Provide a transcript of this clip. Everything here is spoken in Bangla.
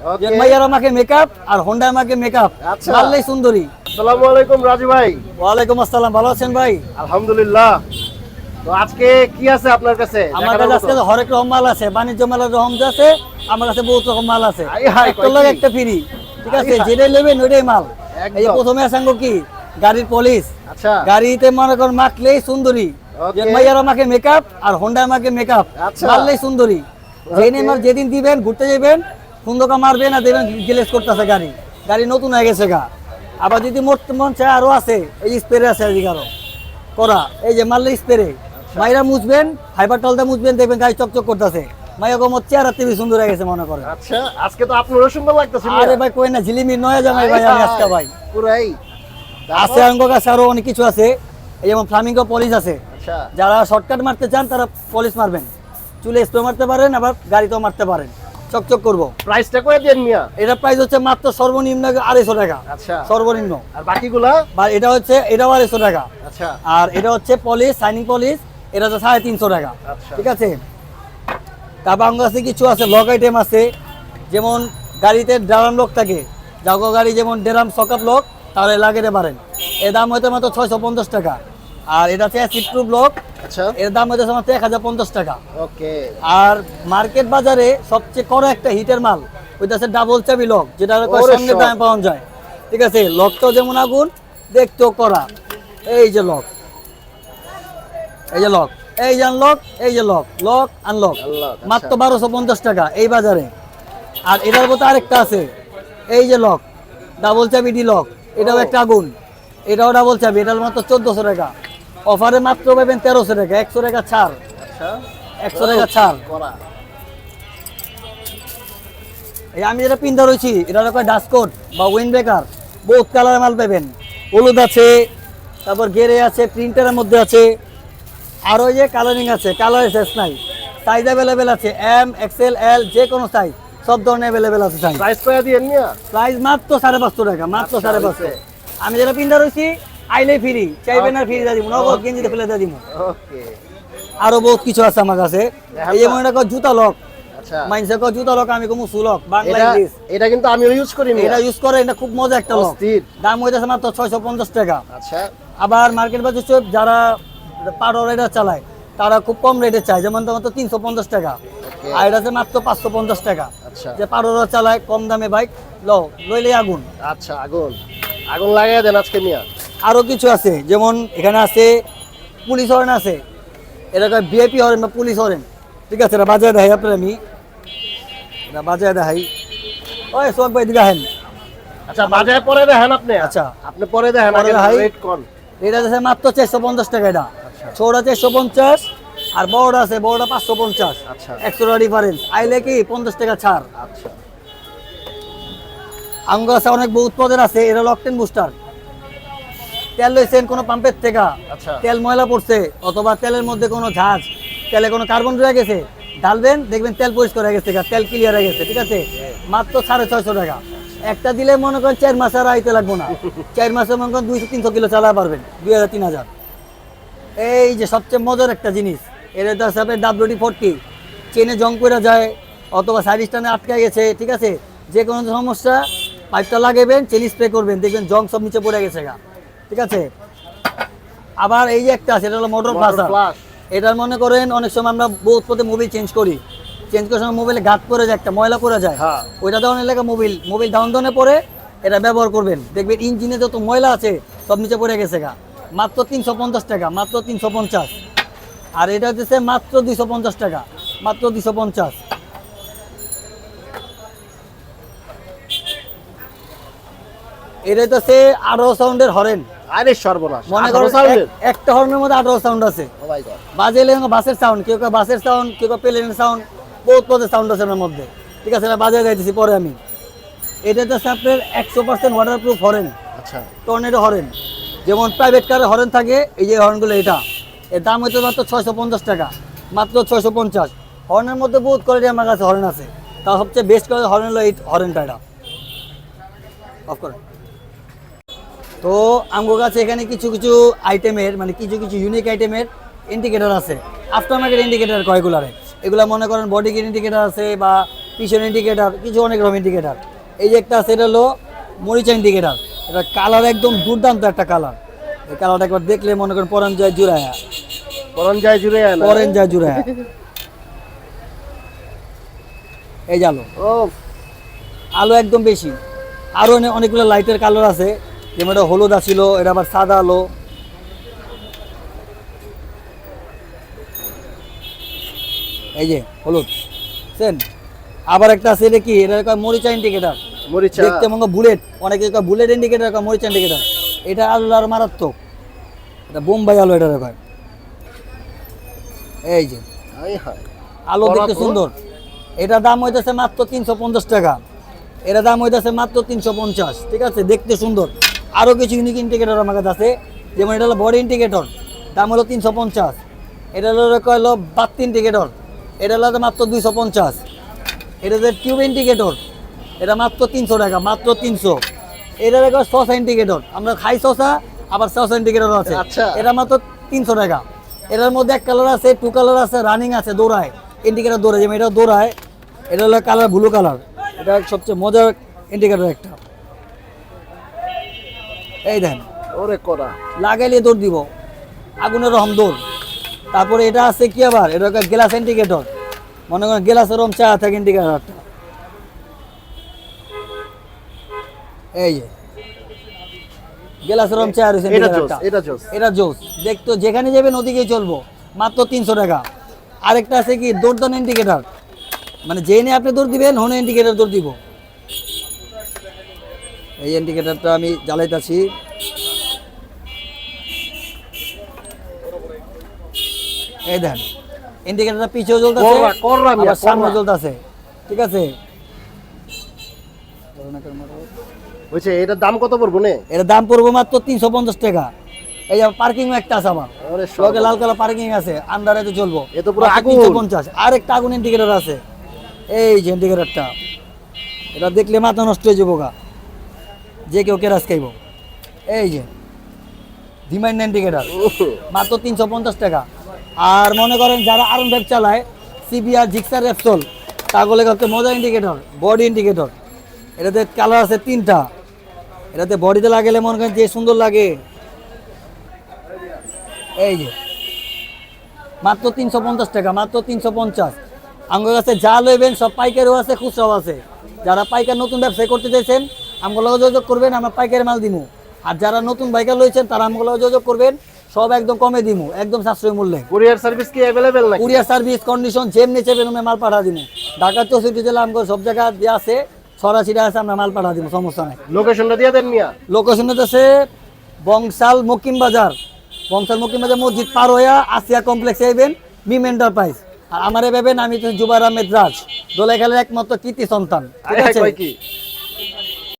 যে মাইয়ার আমাকে মেকআপ আর হোন্ডা আমাকে মেকআপ, মারলেই সুন্দরী। আসসালামু আলাইকুম রাজু ভাই। ওয়ালাইকুম আসসালাম, ভালো আছেন ভাই? আলহামদুলিল্লাহ। তো আজকে কি আছে আপনার কাছে? আমার কাছে আজকে হরেক রকম মাল আছে, বাণিজ্য মেলার রকম আছে, আমার কাছে বহুত রকম মাল আছে। একটা লোক একটা ফ্রি, ঠিক আছে, যেটাই নেবেন ওইটাই মাল। এই যে প্রথমে আসাঙ্গ কি গাড়ির পলিশ, আচ্ছা গাড়িতে মনে করেন মাখলেই সুন্দরী। যে মাইয়ার আমাকে মেকআপ আর হোন্ডা আমাকে মেকআপ, মারলেই সুন্দরী। যেদিন দিবেন ঘুরতে যাবেন সুন্দরকা মারবেন আর দেবেন গ্লেজ করতেছে গাড়ি, গাড়ি নতুন হয়ে গেছে গা। আবার যদি মরতে মন চায় আরো আছে, এই স্প্রে আছে এদিকে আরো করা, এই যে মারলে স্প্রে মাইরা মুছবেন, ফাইবার টলটা মুছবেন, দেখবেন গাড়ি চকচক করতেছে। মাইয়া কমর চেহারা টিভি সুন্দর হয়ে গেছে মনে করেন। আচ্ছা আজকে তো আপনারও সুন্দর লাগতেছে। আরে ভাই কই না, ঝিলিমির নয়া জামাই ভাই আমি আজকে ভাই পুরাই আছে। আঙ্গ কাছে আরো অনেক কিছু আছে, এই যেমন ফ্লামিঙ্গো পলিশ আছে। আচ্ছা যারা শর্টকাট মারতে চান তারা পলিশ মারবেন, চুলে স্প্রে মারতে পারেন, আবার গাড়িতেও মারতে পারেন, চকচক করবো। প্রাইসটা কই দেন মিয়া? এটা প্রাইস হচ্ছে মাত্র সর্বনিম্ন 250 টাকা। আচ্ছা সর্বনিম্ন। আর বাকিগুলা? বা এটা হচ্ছে এটাও 250 টাকা। আচ্ছা আর এটা হচ্ছে পলিশ, শাইনিং পলিশ, এটা হচ্ছে 350 টাকা। আচ্ছা ঠিক আছে। তারপর আমার কাছে কিছু আছে লক আইটেম আছে, যেমন গাড়িতে ড্রাম লক থাকে, জাগো গাড়ি যেমন ড্রাম সকাপ লক, তাহলে লাগাতে পারেন। এর দাম হয়তো মাত্র 650 টাকা। আর এটা হচ্ছে অ্যাসিড প্রুফ লক, আচ্ছা এর দাম হচ্ছে মাত্র 1050 টাকা। ওকে। আর মার্কেট বাজারে সবচেয়ে বড় একটা হিটের মাল ওইটা আছে ডাবল চাবি লক, যেটা সামনে দামে পাওয়া যায়। ঠিক আছে, লকটাও যেমন আগুন, দেখতেও করা। এই যে লক, এই যে লক, এই যে আনলক, এই যে লক, লক আনলক, মাত্র 1250 টাকা এই বাজারে। আর এটার মতো আরেকটা আছে, এই যে লক, ডাবল চাবি ডি লক, এটাও একটা আগুন, এটাও ডাবল চাবি, এটার মাত্র 1400 টাকা। অফারে মাত্র পাবেন 1300 টাকা, 100 টাকা ছাড়, আচ্ছা 100 টাকা ছাড়। এই আমি যেটা পিন্ধা রয়েছি এটা হলো ডাস্টকোট বা উইন্ড ব্রেকার, বহুত কালার মাল পাবেন। হলুদ আছে, তারপর গেরে আছে, প্রিন্টারের মধ্যে আছে, আর ওই যে কালারিং আছে, কালারের শেষ নাই। সাইজ অ্যাভেলেবেল আছে, এম, এক্সেল, এল, যে কোনো সাইজ, সব ধরনের অ্যাভেলেবেল আছে সাইজ। প্রাইস কত দিয়েন মিয়া? প্রাইস মাত্র 550 টাকা, মাত্র 550। আমি যেটা পিন্ধা রয়েছি আইলে ফ্রি, চাইবেন আর ফ্রি দিয়ে দিব, নগদ গেঞ্জিতে ফেলে দিয়ে দিব। ওকে। আরো বহুত কিছু আছে আমার কাছে। এই যে মনে রাখো জুতা লক, আচ্ছা মাইন্সে কো জুতা লক, আমি কমু সুলক, বাংলা ইংলিশ। এটা কিন্তু আমিও ইউজ করি মিয়া। এটা ইউজ করে, এটা খুব মজা একটা লক। দাম হইতাছে মাত্র 650 টাকা। আচ্ছা আবার মার্কেট বাজার সব যারা পাউডার রাইডার চালায় তারা খুব কম রেটে চায়, যেমন মাত্র 350 টাকা। আর এটা আছে মাত্র 550 টাকা। আচ্ছা যে পাউডার চালায় কম দামে বাইক লইলে আগুন। আচ্ছা আগুন আগুন লাগাই দেন আজকে মিয়া। আরো কিছু আছে, যেমন এখানে আছে পুলিশ হরেন আছে, এটা ভিআইপি হরেন বা পুলিশ হরেন। ঠিক আছে, এটা বাজারে দেখাই আপনার, আমি এটা বাজারে দেখাই। ওই সোহাগ ভাই দিকে হেন। আচ্ছা বাজারে পরে দেখেন আপনি। আচ্ছা আপনি পরে দেখেন, আগে রেট কোন? এটা আছে মাত্র 450 টাকা। এটা ছোটটা 450 আর বড়টা আছে, বড়টা 550। আচ্ছা 100 টাকা ডিফারেন্স, আইলে কি 50 টাকা ছাড়। আচ্ছা আঙ্গ আছে অনেক বহুত পদের আছে। এটা লকটেন বুস্টার, তেল লইছেন কোনো পাম্পের থেকে, আচ্ছা তেল ময়লা পড়ছে অথবা তেলের মধ্যে কোনো ঝাঁজ, তেলে কোনো কার্বন রয়ে গেছে, ঢালবেন দেখবেন তেল পরিষ্কার হয়ে গেছে, তেল ক্লিয়ার হয়ে গেছে। ঠিক আছে, মাত্র 650 টাকা। একটা দিলে মনে করেন 4 মাস আর আইতে লাগবো না, 4 মাসে মনে করেন 200-300 কিলো চালাতে পারবেন, 2000-3000। এই যে সবচেয়ে মজার একটা জিনিস, এটা হচ্ছে আপনার WD-40, চেনে জং করে যায় অথবা সাইড স্ট্যান্ডে আটকে গেছে। ঠিক আছে, যে কোনো সমস্যা পাইপটা লাগাবেন, চেন স্প্রে করবেন, দেখবেন জং সব নিচে পড়ে গেছে গা। ঠিক আছে। আবার এই যে একটা আছে, এটা হলো মোটর ফ্লাশার। এটার মনে করেন অনেক সময় আমরা বহুত পথে মোবিল চেঞ্জ করি, চেঞ্জ করার সময় মোবাইলে গাঁট পরে যায়, একটা ময়লা পরে যায়, ওইটা দেওয়ার এলাকা মোবিল ডাউন ডাউনে পরে এটা ব্যবহার করবেন, দেখবেন ইঞ্জিনে যত ময়লা আছে সব নিচে পড়ে গেছে গা। মাত্র 350 টাকা, মাত্র 350। আর এটা হচ্ছে মাত্র 250 টাকা, মাত্র 250। এটা হচ্ছে 18 সাউন্ডের হরেন। আরে সর্বনাশ, মনে করেন একটা হর্নের মধ্যে 18 সাউন্ড আছে। ও মাই গড। বাজেলে বাসের সাউন্ড, কেউ কেউ বাসের সাউন্ড, কেউ কেউ প্লেনের সাউন্ড, বহুত পদের সাউন্ড আছে এর মধ্যে। ঠিক আছে, এটা বাজারে যাইতেছি পরে আমি। এটা হচ্ছে আপনার 100% ওয়াটারপ্রুফ হরেন। আচ্ছা টর্নেডো হরেন, যেমন প্রাইভেট কারের হরেন থাকে, এই যে হর্নগুলো, এটা এর দাম হচ্ছে মাত্র 650 টাকা, মাত্র 650। হর্নের মধ্যে বহুত কোয়ালিটি আমার কাছে হরেন আছে, তা সবচেয়ে বেস্ট কোয়ালিটি হরেন হলো এই হরেনটা। এটা অফ করেন। তো আমার কাছে এখানে কিছু কিছু আইটেমের, মানে কিছু কিছু ইউনিক আইটেমের ইন্ডিকেটর আছে, আফটার মার্কেট ইন্ডিকেটর কয়গুলারে। এগুলা মনে করেন বডি কিট ইন্ডিকেটর আছে বা পিছনে ইন্ডিকেটার, কিছু অনেক রকম ইন্ডিকেটার। এই যে একটা আছে, এটা হলো মরিচা ইন্ডিকেটার। এটা কালার একদম দুর্দান্ত একটা কালার। এই কালারটা একবার দেখলে মনে করেন পরান যায় জুড়ায়া, পরন যায় জুড়ে না পরেন যায় জুড়ায়া। এই যে আলো, ও আলো একদম বেশি। আরো অনেকগুলো লাইটের কালার আছে, যেমন এটা হলুদ আছিল, এটা আবার সাদা আলো। এই যে হলুদ সেন। আবার একটা আছে, এটা কি, এটা কয় মরিচা ইন্ডিকেটার। মরিচা দেখতে মনে হয় বুলেট, অনেকে কয় বুলেট ইন্ডিকেটার, কয় মরিচা ইন্ডিকেটার। এটা আলো আর মারাত্মক, এটা বোম্বাই আলো এটা কয়। এই যে হাই হাই আলো বড় দেখতে তো। সুন্দর। এটা দাম হইতেছে মাত্র 350 টাকা। এটা দাম হইতেছে মাত্র 350, ঠিক আছে, দেখতে সুন্দর। আরো কিছু ইউনিক ইন্ডিকেটর আমার কাছে আছে, যেমন এটা হলো বডি ইন্ডিকেটর, দাম হলো 350। এটা হলো কয়লো বাত্তি ইন্ডিকেটর, এটা হলো মাত্র 250। এটা যে টিউব ইন্ডিকেটর, এটা মাত্র 300 টাকা, মাত্র 300। এটা দেখো শসা ইন্ডিকেটর, আমরা খাই শসা, আবার শসা ইন্ডিকেটর আছে। আচ্ছা। এটা মাত্র 300 টাকা। এটার মধ্যে এক কালার আছে, টু কালার আছে, রানিং আছে, দৌড়ায় ইন্ডিকেটর, দৌড়ায়, যেমন এটা দৌড়ায়। এটা হলো কালার ব্লু কালার, এটা সবচেয়ে মজার ইন্ডিকেটর একটা। এই দেন, ওরে করা লাগাইলে দৌড় দিব, আগুনের রকম দৌড়। তারপরে এটা আছে কি আবার, এটা গ্লাস ইন্ডিকেটর, মনে করেন গ্লাসের রকম চা থাকে ইন্ডিকেটরটা। এই যে গ্লাসের রকম চা রয়েছে এটা জোস ইন্ডিকেটরটা। এটা জোস এটা জোস, দেখতো যেখানে যাবেন ওদিকেই চলবো, মাত্র 300 টাকা। আরেকটা আছে কি দৌড়দান ইন্ডিকেটর, মানে যেখানে আপনি দৌড় দিবেন হনে ইন্ডিকেটর দৌড় দিব। এই ইন্ডিকেটরটা আমি জ্বালাইতেছি। এই দেন, ইন্ডিকেটরটা পিছেও জ্বলতেছে, কররা, কররা মিয়া, আবার সামনে কররা। জ্বলতেছে, ঠিক আছে। বুঝছে এটার দাম কত পড়বো নে এর দাম পড়বো মাত্র 350 টাকা। এই যে পার্কিং একটা আছে আমার, ওরে লগে লাল কালার পার্কিং আছে, আন্ডারে তো চলবো। এ তো পুরো মাত্র আগুন। 350। আর একটা আগুন ইন্ডিকেটর আছে, এই যে ইন্ডিকেটরটা, এটা দেখলে মাথা নষ্ট হয়ে যাবো গা, যে কেউ কেরাস খাইব। এই যে ডিমান্ড ইন্ডিকেটর, মাত্র 350 টাকা। আর মনে করেন যারা আরন ফাইভ চালায়, সিবিআর জিক্সার রেপসল, তাগুলো হচ্ছে মজা ইন্ডিকেটর, বডি ইন্ডিকেটর। এটাতে কালার আছে 3টা, এটাতে বডিতে লাগালে মনে করেন যে সুন্দর লাগে। এই যে মাত্র 350 টাকা, মাত্র 350। আমার কাছে যা লইবেন সব পাইকারিও আছে, খুচরাও আছে। যারা পাইকার নতুন ব্যবসা করতে চাইছেন আমগুলো যোগাযোগ করবেন, আমরা পাইকারি মাল দিমু। আর যারা নতুন বাইকার লইছেন তারা আমগুলো যোগাযোগ করবেন, সব একদম কমে দিমু, একদম সাশ্রয়ী মূল্যে। কুরিয়ার সার্ভিস কি অ্যাভেলেবেল নাকি কুরিয়ার সার্ভিস কন্ডিশন যেমনি চেপেন মাল পাঠা দিমু। ঢাকা 64 জেলা আমগো সব জায়গা দিয়ে আছে, সরাসরি আছে, আমরা মাল পাঠা দিমু, সমস্যা নাই। লোকেশনটা দিয়ে দেন মিয়া লোকেশন আছে বংশাল মকিম বাজার, বংশাল মকিম বাজার মসজিদ পার হইয়া আসিয়া কমপ্লেক্সে আইবেন, মিম এন্টারপ্রাইজ। আর আমারে ভাবেন আমি তো জুবাইর আহমেদ রাজ, দোলাইখালের একমাত্র কৃতি সন্তান, ঠিক আয় হায়, আছে। কয় কি?